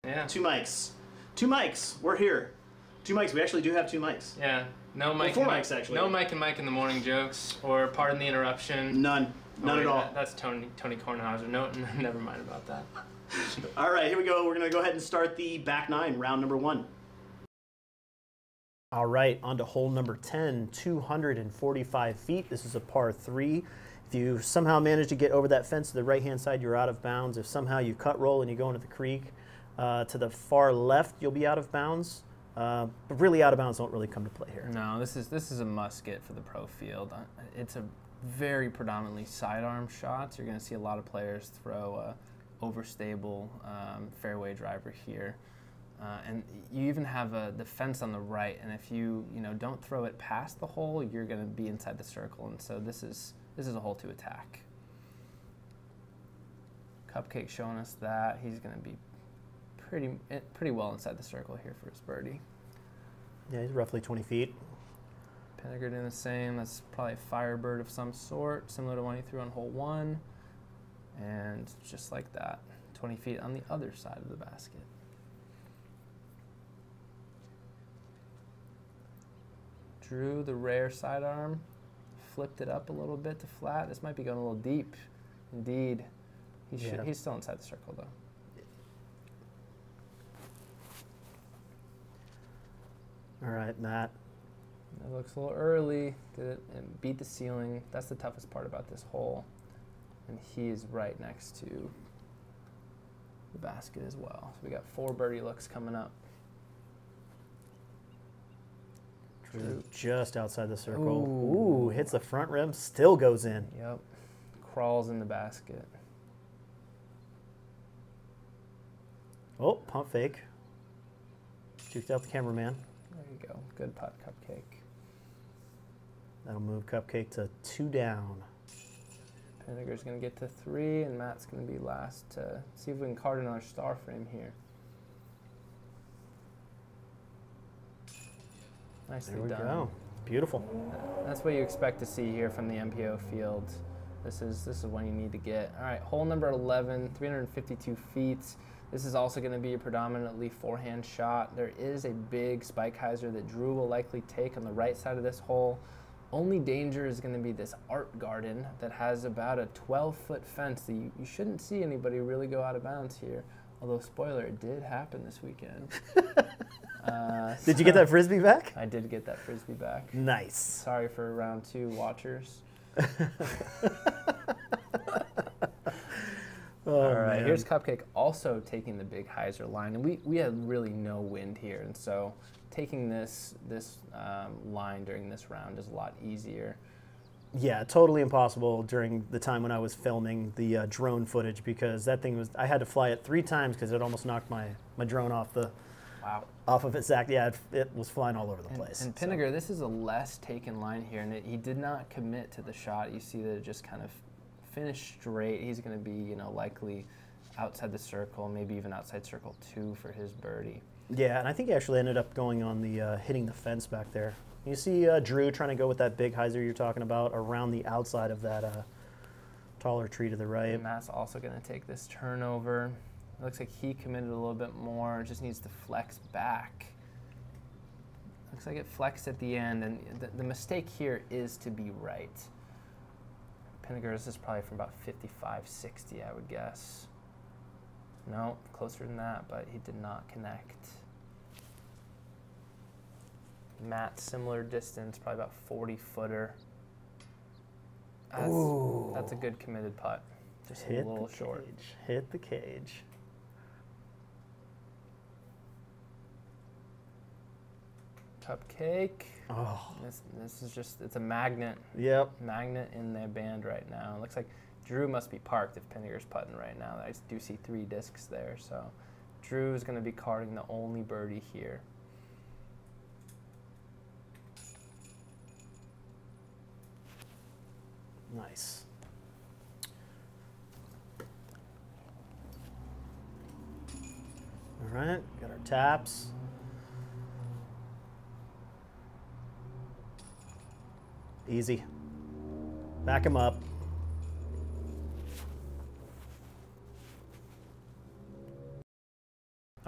Yeah. 2 mics. 2 mics. We're here. 2 mics. We actually do have 2 mics. Yeah. No Mike. Well, 4 mics actually. No Mike and Mike in the morning jokes, or pardon the interruption. None. None at all. That's Tony Kornhauser. No, never mind about that. All right, here we go. We're going to go ahead and start the back 9, round number 1. All right, on to hole number 10, 245 feet. This is a par 3. If you somehow manage to get over that fence to the right-hand side, you're out of bounds. If somehow you cut roll and you go into the creek to the far left, you'll be out of bounds. But really, out of bounds don't really come to play here. No, this is a must get for the pro field. It's a very predominantly sidearm shots. You're going to see a lot of players throw overstable fairway driver here. And you even have the fence on the right, and if you don't throw it past the hole, you're going to be inside the circle. And so this is a hole to attack. Cupcake showing us that he's going to be pretty well inside the circle here for his birdie. Yeah, he's roughly 20 feet. Pinegar doing the same. That's probably a Firebird of some sort, similar to one he threw on hole 1. And just like that, 20 feet on the other side of the basket. Drew the rare sidearm, flipped it up a little bit to flat. This might be going a little deep. Indeed. He's still inside the circle, though. All right, Matt. It looks a little early. Did it and beat the ceiling. That's the toughest part about this hole. And he is right next to the basket as well. So we got 4 birdie looks coming up. Drew just outside the circle. Ooh, hits the front rim, still goes in. Yep. Crawls in the basket. Oh, pump fake. Juked out the cameraman. There you go. Good putt, Cupcake. That'll move Cupcake to 2 down. Pinegar's going to get to 3, and Matt's going to be last to see if we can card another star frame here. Nicely done. There we go. Beautiful. That's what you expect to see here from the MPO field. This is one you need to get. All right, hole number 11, 352 feet. This is also going to be a predominantly forehand shot. There is a big spike hyzer that Drew will likely take on the right side of this hole. Only danger is going to be this art garden that has about a 12-foot fence that you shouldn't see anybody really go out of bounds here. Although, spoiler, it did happen this weekend. Did you get that Frisbee back? I did get that Frisbee back. Nice. Sorry for round 2 watchers. All right, man. Here's Cupcake also taking the big hyzer line. And we had really no wind here, and so taking this line during this round is a lot easier. Yeah, totally impossible during the time when I was filming the drone footage, because that thing was, I had to fly it 3 times because it almost knocked my drone off of its act. Yeah, it was flying all over the place. And Pinegar, this is a less taken line here, and he did not commit to the shot. You see that it just kind of finished straight. He's going to be, likely outside the circle, maybe even outside circle 2 for his birdie. Yeah, and I think he actually ended up going on the hitting the fence back there. You see Drew trying to go with that big hyzer you're talking about around the outside of that taller tree to the right. And Matt's also going to take this turnover. It looks like he committed a little bit more. Just needs to flex back. Looks like it flexed at the end, and the mistake here is to be right. Pinegar, this is probably from about 55, 60, I would guess. No, closer than that, but he did not connect. Matt, similar distance, probably about 40-footer. That's a good committed putt. Just a little short. Hit the cage. Cupcake. Oh. This is just, it's a magnet. Yep. Magnet in their band right now. It looks like Drew must be parked if Pinegar's putting right now. I do see 3 discs there, so Drew is going to be carding the only birdie here. Nice. All right, got our taps. Easy. Back him up.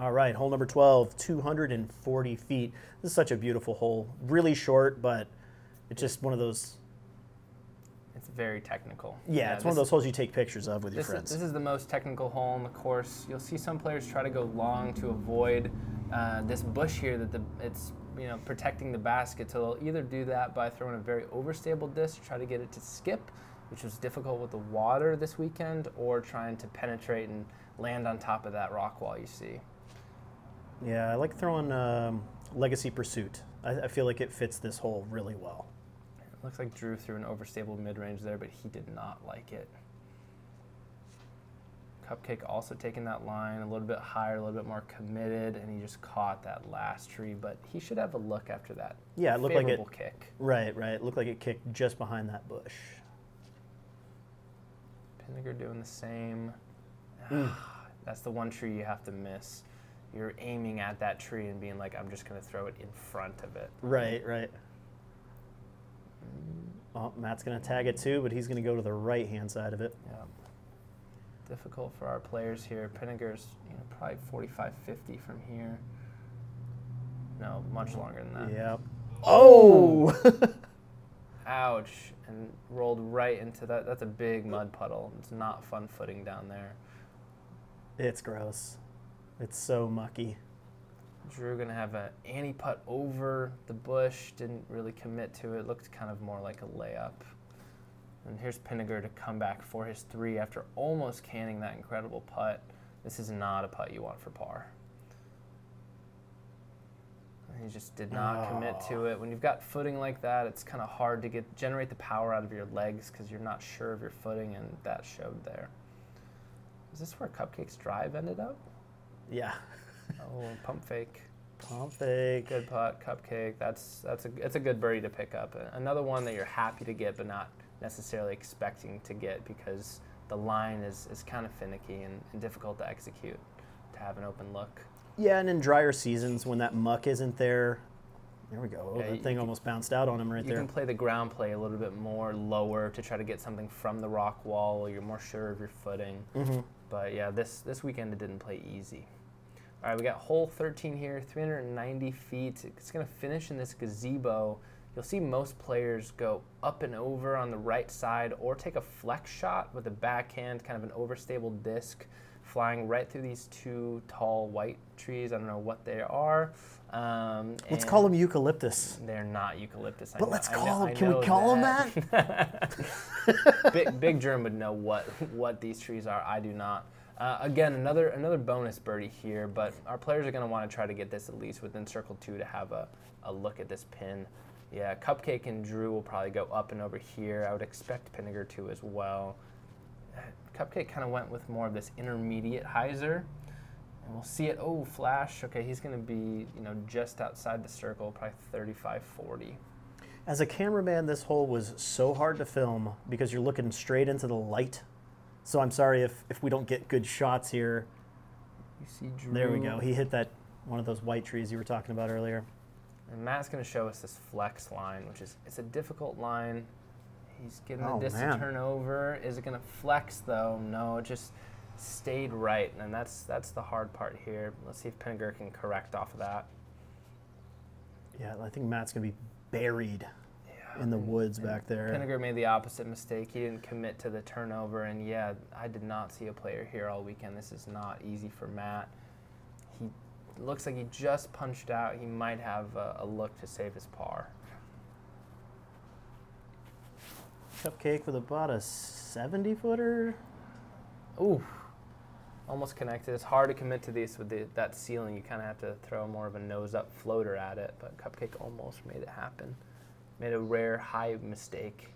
All right, hole number 12, 240 feet. This is such a beautiful hole. Really short, but it's just one of those. It's very technical. Yeah, it's one of those holes you take pictures of with your friends. This is the most technical hole on the course. You'll see some players try to go long to avoid this bush here that it's protecting the basket. So they'll either do that by throwing a very overstable disc, try to get it to skip, which was difficult with the water this weekend, or trying to penetrate and land on top of that rock wall you see. Yeah, I like throwing Legacy Pursuit. I feel like it fits this hole really well. It looks like Drew threw an overstable mid-range there, but he did not like it. Cupcake also taking that line a little bit higher, a little bit more committed, and he just caught that last tree, but he should have a look after that. Yeah, it looked like it kick. Right. It looked like it kicked just behind that bush. Pinegar doing the same. That's the one tree you have to miss. You're aiming at that tree and being like, I'm just going to throw it in front of it. Right. Oh, Matt's going to tag it too, but he's going to go to the right-hand side of it. Yeah. Difficult for our players here. Pinegar's probably 45, 50 from here. No, much longer than that. Yeah. Oh! Ouch. And rolled right into that. That's a big mud puddle. It's not fun footing down there. It's gross. It's so mucky. Drew going to have an anti-putt over the bush. Didn't really commit to it. Looked kind of more like a layup. And here's Pinegar to come back for his 3 after almost canning that incredible putt. This is not a putt you want for par. He just did not commit to it. When you've got footing like that, it's kind of hard to generate the power out of your legs because you're not sure of your footing, and that showed there. Is this where Cupcake's drive ended up? Yeah. Oh, pump fake. Pump fake. Good putt, Cupcake. It's a good birdie to pick up. Another one that you're happy to get, but not necessarily expecting to get because the line is kind of finicky and difficult to execute to have an open look. Yeah, and in drier seasons when that muck isn't there, there we go. Yeah, that thing almost bounced out on him right there. You can play the ground play a little bit more lower to try to get something from the rock wall. You're more sure of your footing. But yeah, this weekend it didn't play easy. All right, we got hole 13 here, 390 feet. It's going to finish in this gazebo. You'll see most players go up and over on the right side or take a flex shot with a backhand, kind of an overstable disc, flying right through these 2 tall white trees. I don't know what they are. Let's call them eucalyptus. They're not eucalyptus. But let's call them. Can we call them that? Big Germ would know what these trees are. I do not. Again, another bonus birdie here, but our players are going to want to try to get this at least within circle 2 to have a look at this pin. Yeah, Cupcake and Drew will probably go up and over here. I would expect Pinegar to as well. Cupcake kind of went with more of this intermediate hyzer, and we'll see it. Oh, flash. Okay, he's going to be just outside the circle, probably 35, 40. As a cameraman, this hole was so hard to film because you're looking straight into the light. So I'm sorry if we don't get good shots here. You see Drew. There we go. He hit that one of those white trees you were talking about earlier. And Matt's going to show us this flex line, which is it's a difficult line. He's getting the disc to turn over. Is it going to flex though? No, it just stayed right, and that's the hard part here. Let's see if Pinegar can correct off of that. Yeah, I think Matt's going to be buried in the woods back there. Pinegar made the opposite mistake. He didn't commit to the turnover, and yeah, I did not see a player here all weekend. This is not easy for Matt. He looks like he just punched out. He might have a look to save his par. Cupcake with about a 70-footer. Ooh, almost connected. It's hard to commit to these with that ceiling. You kind of have to throw more of a nose-up floater at it, but Cupcake almost made it happen. Made a rare high mistake.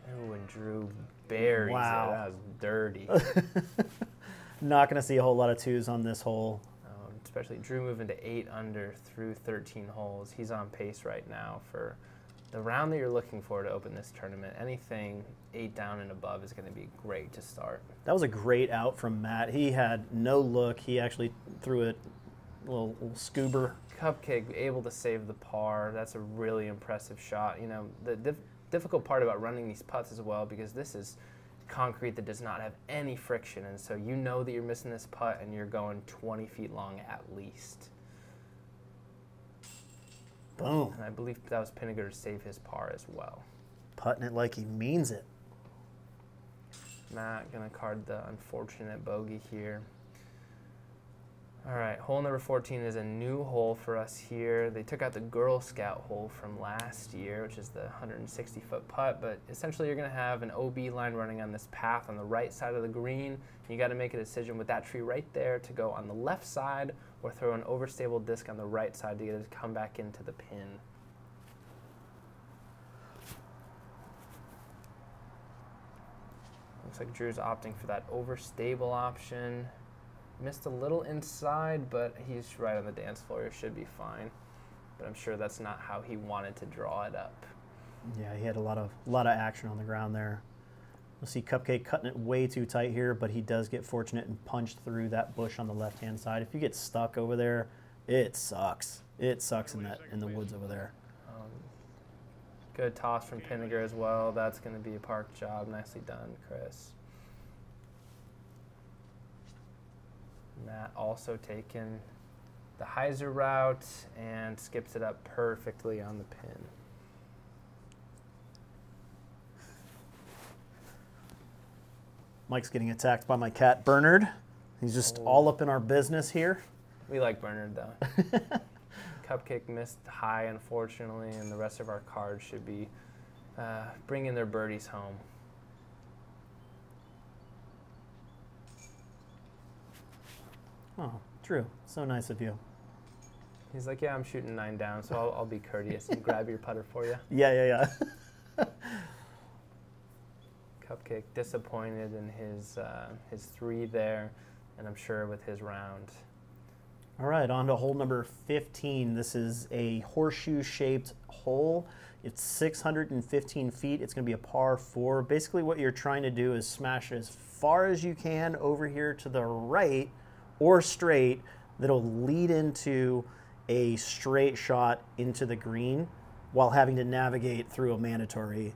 Ooh, and Drew buries it. That was dirty. Not going to see a whole lot of 2s on this hole. Especially Drew moving to 8 under through 13 holes. He's on pace right now for the round that you're looking for to open this tournament. Anything 8 down and above is going to be great to start. That was a great out from Matt. He had no look. He actually threw it a little scuba. Cupcake able to save the par. That's a really impressive shot. The difficult part about running these putts as well, because this is concrete that does not have any friction, and so you know that you're missing this putt and you're going 20 feet long at least. Boom. And I believe that was Pinegar to save his par as well. Putting it like he means it. Matt gonna card the unfortunate bogey here. All right, hole number 14 is a new hole for us here. They took out the Girl Scout hole from last year, which is the 160-foot putt, but essentially you're gonna have an OB line running on this path on the right side of the green. You gotta make a decision with that tree right there to go on the left side or throw an overstable disc on the right side to get it to come back into the pin. Looks like Drew's opting for that overstable option. Missed a little inside, but he's right on the dance floor. It should be fine. But I'm sure that's not how he wanted to draw it up. Yeah, he had a lot of action on the ground there. We'll see Cupcake cutting it way too tight here, but he does get fortunate and punched through that bush on the left-hand side. If you get stuck over there, it sucks. It sucks in the woods over there. Good toss from Pinegar as well. That's going to be a park job. Nicely done, Chris. Matt also taking the hyzer route and skips it up perfectly on the pin. Mike's getting attacked by my cat, Bernard. He's just all up in our business here. We like Bernard, though. Cupcake missed high, unfortunately, and the rest of our cards should be bringing their birdies home. Oh, Drew, so nice of you. He's like, yeah, I'm shooting 9 down, so I'll be courteous and grab your putter for you. Yeah. Cupcake disappointed in his 3 there, and I'm sure with his round. All right, on to hole number 15. This is a horseshoe-shaped hole. It's 615 feet. It's going to be a par 4. Basically, what you're trying to do is smash as far as you can over here to the right or straight. That'll lead into a straight shot into the green while having to navigate through a mandatory.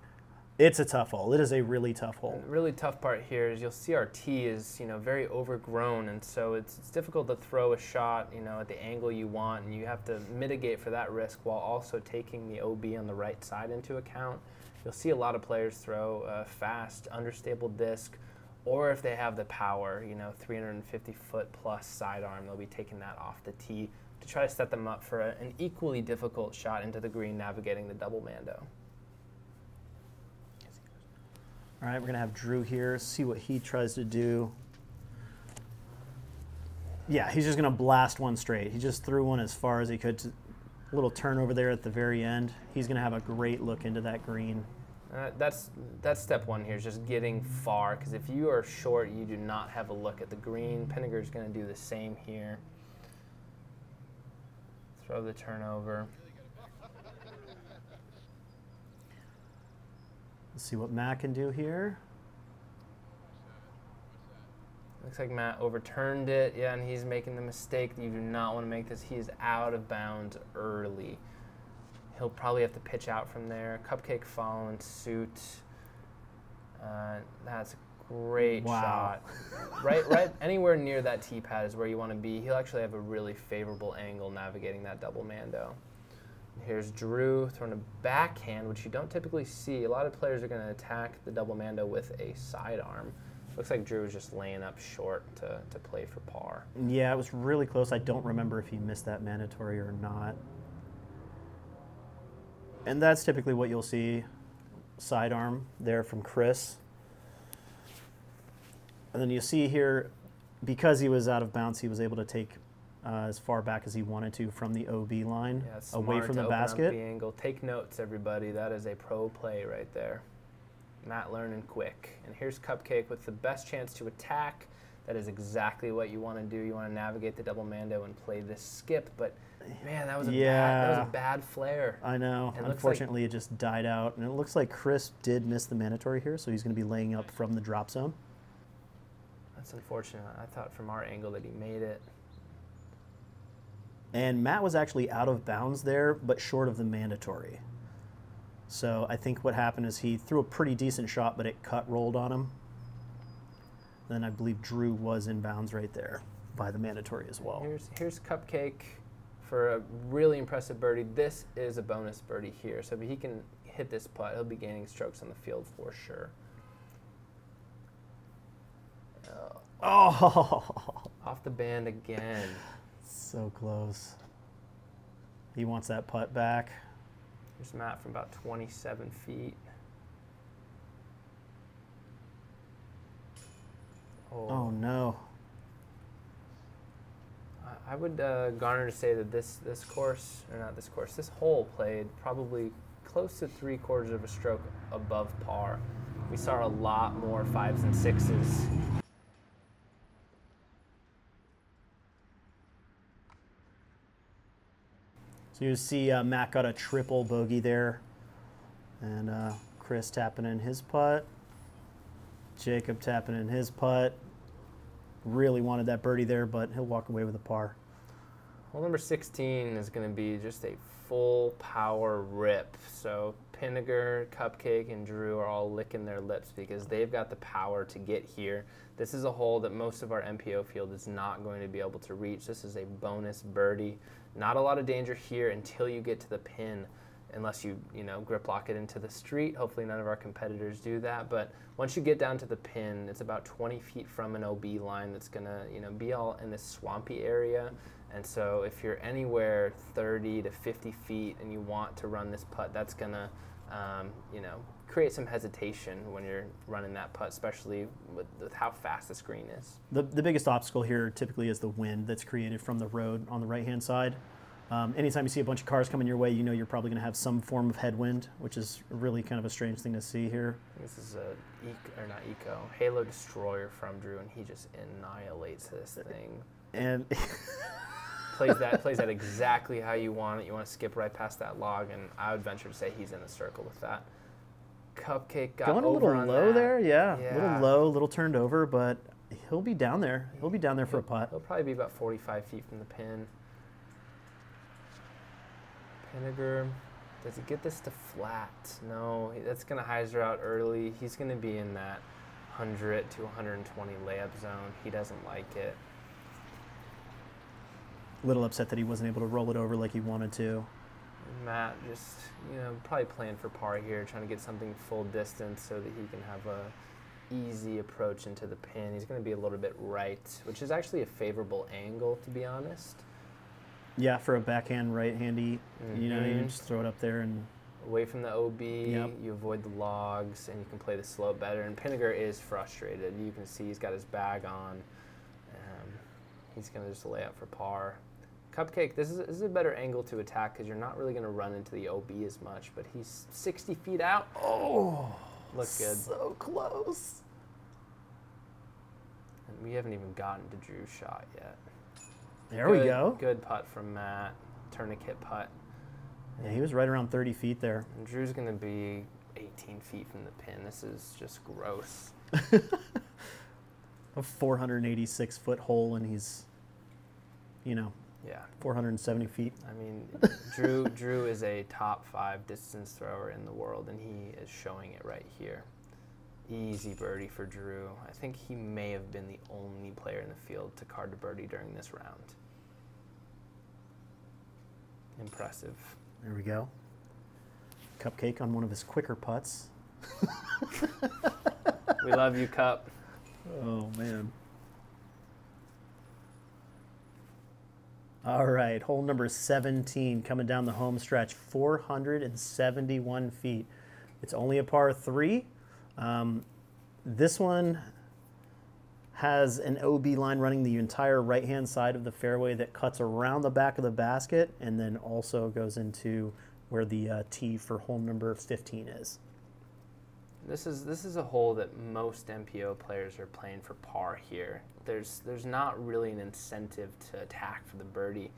It's a tough hole. It is a really tough hole. The really tough part here is you'll see our tee is, very overgrown, and so it's difficult to throw a shot, at the angle you want, and you have to mitigate for that risk while also taking the OB on the right side into account. You'll see a lot of players throw a fast, understable disc, or if they have the power, 350-foot plus sidearm, they'll be taking that off the tee to try to set them up for an equally difficult shot into the green, navigating the double mando. All right, we're going to have Drew here, see what he tries to do. Yeah, he's just going to blast one straight. He just threw one as far as he could. A little turn over there at the very end. He's going to have a great look into that green. That's step 1 here, is just getting far, because if you are short, you do not have a look at the green. Pinegar is going to do the same here. Throw the turnover. Let's see what Matt can do here. Looks like Matt overturned it. Yeah, and he's making the mistake that you do not want to make this. He is out of bounds early. He'll probably have to pitch out from there. Cupcake following suit. That's a great shot. Right anywhere near that tee pad is where you want to be. He'll actually have a really favorable angle navigating that double mando. Here's Drew throwing a backhand, which you don't typically see. A lot of players are going to attack the double mando with a sidearm. Looks like Drew was just laying up short to play for par. Yeah, it was really close. I don't remember if he missed that mandatory or not. And that's typically what you'll see, sidearm there from Chris. And then you see here, because he was out of bounds, he was able to take as far back as he wanted to from the OB line, away from the basket. The angle. Take notes, everybody. That is a pro play right there. Matt learning quick. And here's Cupcake with the best chance to attack. That is exactly what you want to do. You want to navigate the double mando and play this skip. But man, that was a bad flare. I know. And unfortunately, it just died out. And it looks like Chris did miss the mandatory here, so he's going to be laying up from the drop zone. That's unfortunate. I thought from our angle that he made it. And Matt was actually out of bounds there, but short of the mandatory. So I think what happened is he threw a pretty decent shot, but it cut rolled on him. Then I believe Drew was in bounds right there by the mandatory as well. Here's Cupcake for a really impressive birdie. This is a bonus birdie here. So if he can hit this putt, he'll be gaining strokes on the field for sure. Oh! Off the band again. So close. He wants that putt back. Here's Matt from about 27 feet. Oh no. I would garner to say that this hole played probably close to 3/4 of a stroke above par. We saw a lot more 5s and 6s. So you see Matt got a triple bogey there. And Chris tapping in his putt. Jacob tapping in his putt. Really wanted that birdie there, but he'll walk away with a par. Hole number 16 is going to be just a full power rip. So Pinegar, Cupcake, and Drew are all licking their lips because they've got the power to get here. This is a hole that most of our MPO field is not going to be able to reach. This is a bonus birdie. Not a lot of danger here until you get to the pin, unless you grip lock it into the street. Hopefully none of our competitors do that. But once you get down to the pin, it's about 20 feet from an OB line that's gonna be all in this swampy area. And so if you're anywhere 30 to 50 feet and you want to run this putt, that's gonna create some hesitation when you're running that putt, especially with how fast the screen is. The biggest obstacle here typically is the wind that's created from the road on the right-hand side. Anytime you see a bunch of cars coming your way, you know you're probably going to have some form of headwind, which is really kind of a strange thing to see here. This is a Halo Destroyer from Drew, and he just annihilates this thing. And plays that exactly how you want it. You want to skip right past that log, and I would venture to say he's in the circle with that. Cupcake got going a over little on low that. there, yeah. A little low, a little turned over, but he'll be down there. He'll be down there for a putt. He'll probably be about 45 feet from the pin. Pinegar, does he get this to flat? No, that's going to hyzer out early. He's going to be in that 100 to 120 layup zone. He doesn't like it. A little upset that he wasn't able to roll it over like he wanted to. Matt just, probably playing for par here, trying to get something full distance so that he can have a easy approach into the pin. He's going to be a little bit right, which is actually a favorable angle, to be honest. Yeah, for a backhand right-handy, you just throw it up there and away from the OB. Yep. You avoid the logs, and you can play the slope better. And Pinegar is frustrated. You can see he's got his bag on. He's going to just lay out for par. Cupcake, this is a better angle to attack because you're not really going to run into the OB as much, but he's 60 feet out. Oh, look good. So close. And we haven't even gotten to Drew's shot yet. There we go. Good putt from Matt. Tourniquet putt. Yeah, he was right around 30 feet there. And Drew's going to be 18 feet from the pin. This is just gross. A 486-foot hole, and he's, Yeah. 470 feet. I mean, Drew is a top 5 distance thrower in the world, and he is showing it right here. Easy birdie for Drew. I think he may have been the only player in the field to card a birdie during this round. Impressive. There we go. Cupcake on one of his quicker putts. We love you, Cup. Oh, man. All right, hole number 17 coming down the home stretch, 471 feet. It's only a par 3. This one has an OB line running the entire right-hand side of the fairway that cuts around the back of the basket and then also goes into where the tee for hole number 15 is. This is a hole that most MPO players are playing for par here. There's not really an incentive to attack for the birdie.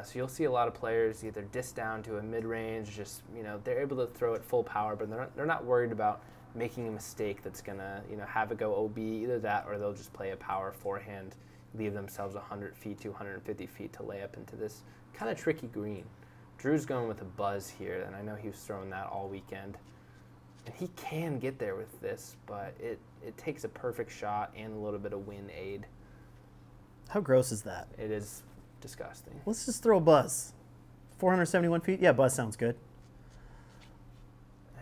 So you'll see a lot of players either diss down to a mid-range, just they're able to throw it full power, but they're not worried about making a mistake that's gonna have it go OB. Either that, or they'll just play a power forehand, leave themselves 100 feet to 150 feet to lay up into this kind of tricky green. Drew's going with a buzz here, and I know he was throwing that all weekend. And he can get there with this, but it takes a perfect shot and a little bit of wind aid. How gross is that? It is disgusting. Let's just throw a buzz. 471 feet? Yeah, buzz sounds good.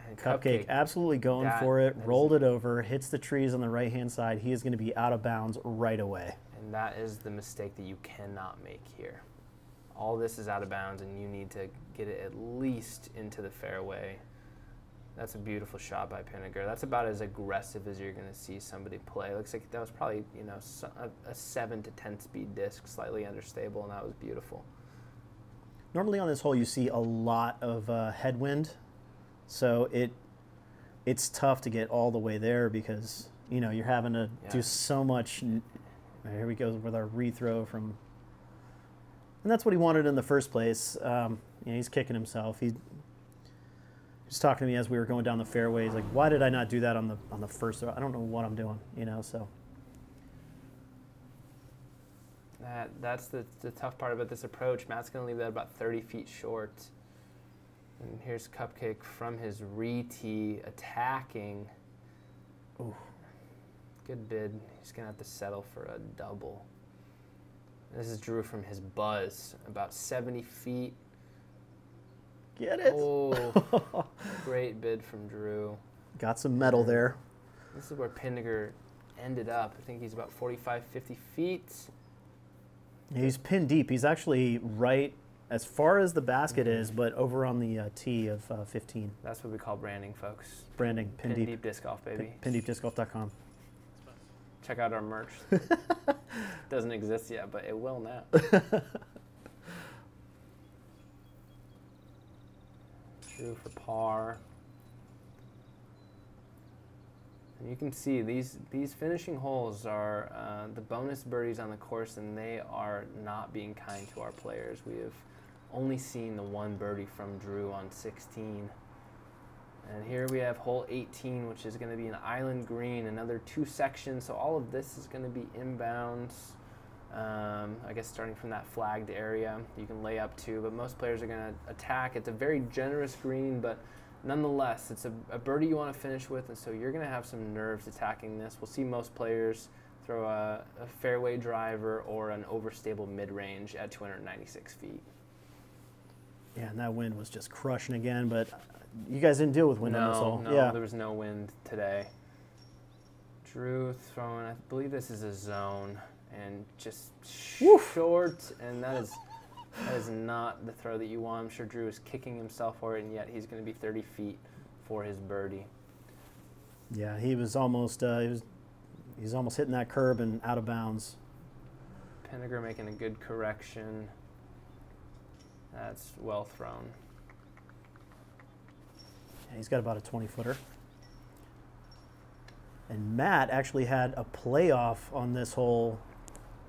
And Cupcake absolutely going for it, that rolled it over, hits the trees on the right-hand side. He is going to be out of bounds right away. And that is the mistake that you cannot make here. All this is out of bounds, and you need to get it at least into the fairway. That's a beautiful shot by Pinegar. That's about as aggressive as you're going to see somebody play. Looks like that was probably, you know, a 7 to 10 speed disc, slightly understable, and that was beautiful. Normally on this hole you see a lot of headwind, so it's tough to get all the way there because, you know, you're having to do so much. Here we go with our rethrow from, and that's what he wanted in the first place. You know, he's kicking himself. He was talking to me as we were going down the fairway. He's like, "Why did I not do that on the first throw? I don't know what I'm doing." You know, so. That's the tough part about this approach. Matt's going to leave that about 30 feet short. And here's Cupcake from his re-tee attacking. Ooh, good bid. He's going to have to settle for a double. This is Drew from his buzz, about 70 feet. Get it? Oh, great bid from Drew. Got some metal there. This is where Pinegar ended up. I think he's about 45, 50 feet. Yeah, he's pinned deep. He's actually right as far as the basket is, but over on the tee of 15. That's what we call branding, folks. Branding, pin deep. Deep disc golf, baby. PinDeepDiscGolf.com. Check out our merch. Doesn't exist yet, but it will now. Drew for par. And you can see these finishing holes are the bonus birdies on the course, and they are not being kind to our players. We have only seen the one birdie from Drew on 16. And here we have hole 18, which is going to be an island green, another 2 sections. So all of this is going to be inbounds. I guess starting from that flagged area, you can lay up to, but most players are going to attack. It's a very generous green, but nonetheless, it's a birdie you want to finish with, and so you're going to have some nerves attacking this. We'll see most players throw a fairway driver or an overstable mid-range at 296 feet. Yeah, and that wind was just crushing again, but you guys didn't deal with wind on this hole. No, there was no wind today. Drew throwing, I believe this is a zone, and just short, and that is not the throw that you want. I'm sure Drew is kicking himself for it, and yet he's going to be 30 feet for his birdie. Yeah, he was almost he's almost hitting that curb and out of bounds. Pinegar making a good correction. That's well thrown. Yeah, he's got about a 20-footer. And Matt actually had a playoff on this hole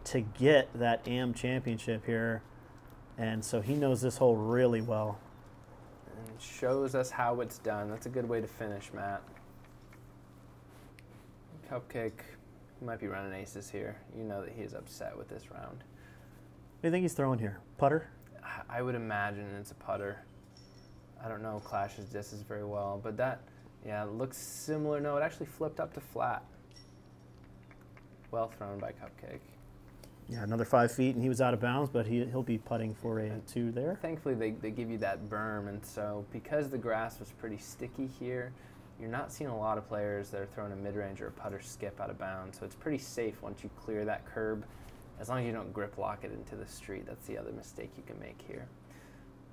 to get that AM championship here. And so he knows this hole really well. And shows us how it's done. That's a good way to finish, Matt. Cupcake might be running aces here. You know that he is upset with this round. What do you think he's throwing here? Putter? I would imagine it's a putter. I don't know Clash's discs very well, but that, yeah, looks similar. No, it actually flipped up to flat. Well thrown by Cupcake. Yeah, another 5 feet, and he was out of bounds, but he'll be putting for a 2 there. Thankfully, they give you that berm, and so because the grass was pretty sticky here, you're not seeing a lot of players that are throwing a mid-range or a putter skip out of bounds, so it's pretty safe once you clear that curb, as long as you don't grip lock it into the street. That's the other mistake you can make here.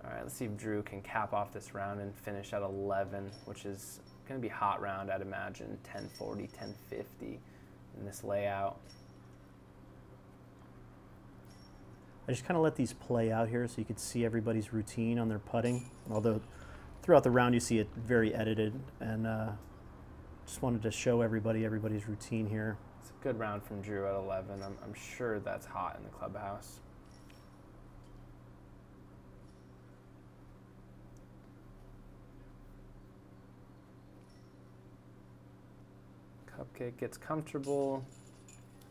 All right, let's see if Drew can cap off this round and finish at 11, which is going to be a hot round, I'd imagine, 1040, 1050 in this layout. I just kind of let these play out here so you could see everybody's routine on their putting, although throughout the round you see it very edited, and just wanted to show everybody's routine here. It's a good round from Drew at 11. I'm sure that's hot in the clubhouse. Cupcake gets comfortable,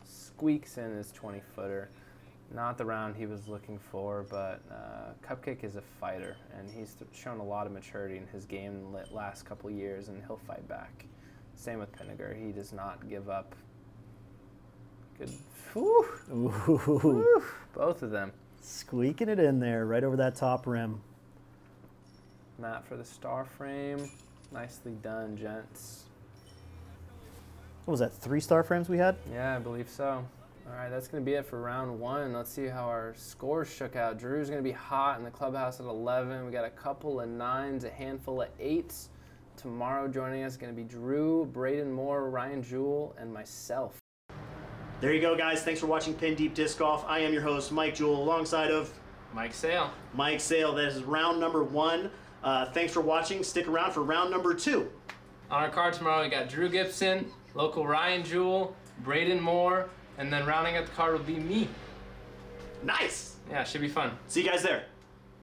squeaks in his 20-footer. Not the round he was looking for, but Cupcake is a fighter, and he's shown a lot of maturity in his game in the last couple of years, and he'll fight back. Same with Pinegar. He does not give up. Good. Whew. Ooh. Whew. Both of them. Squeaking it in there, right over that top rim. Matt for the star frame. Nicely done, gents. What was that, 3 star frames we had? Yeah, I believe so. All right, that's going to be it for round 1. Let's see how our scores shook out. Drew's going to be hot in the clubhouse at 11. We got a couple of 9s, a handful of 8s. Tomorrow joining us is going to be Drew, Braden Moore, Ryan Jewell, and myself. There you go, guys. Thanks for watching Pin Deep Disc Golf. I am your host, Mike Jewell, alongside of Mike Sale. Mike Sale. That is round number 1. Thanks for watching. Stick around for round number 2. On our card tomorrow, we got Drew Gibson, local Ryan Jewell, Braden Moore, and then rounding out the card will be me. Nice. Yeah, should be fun. See you guys there.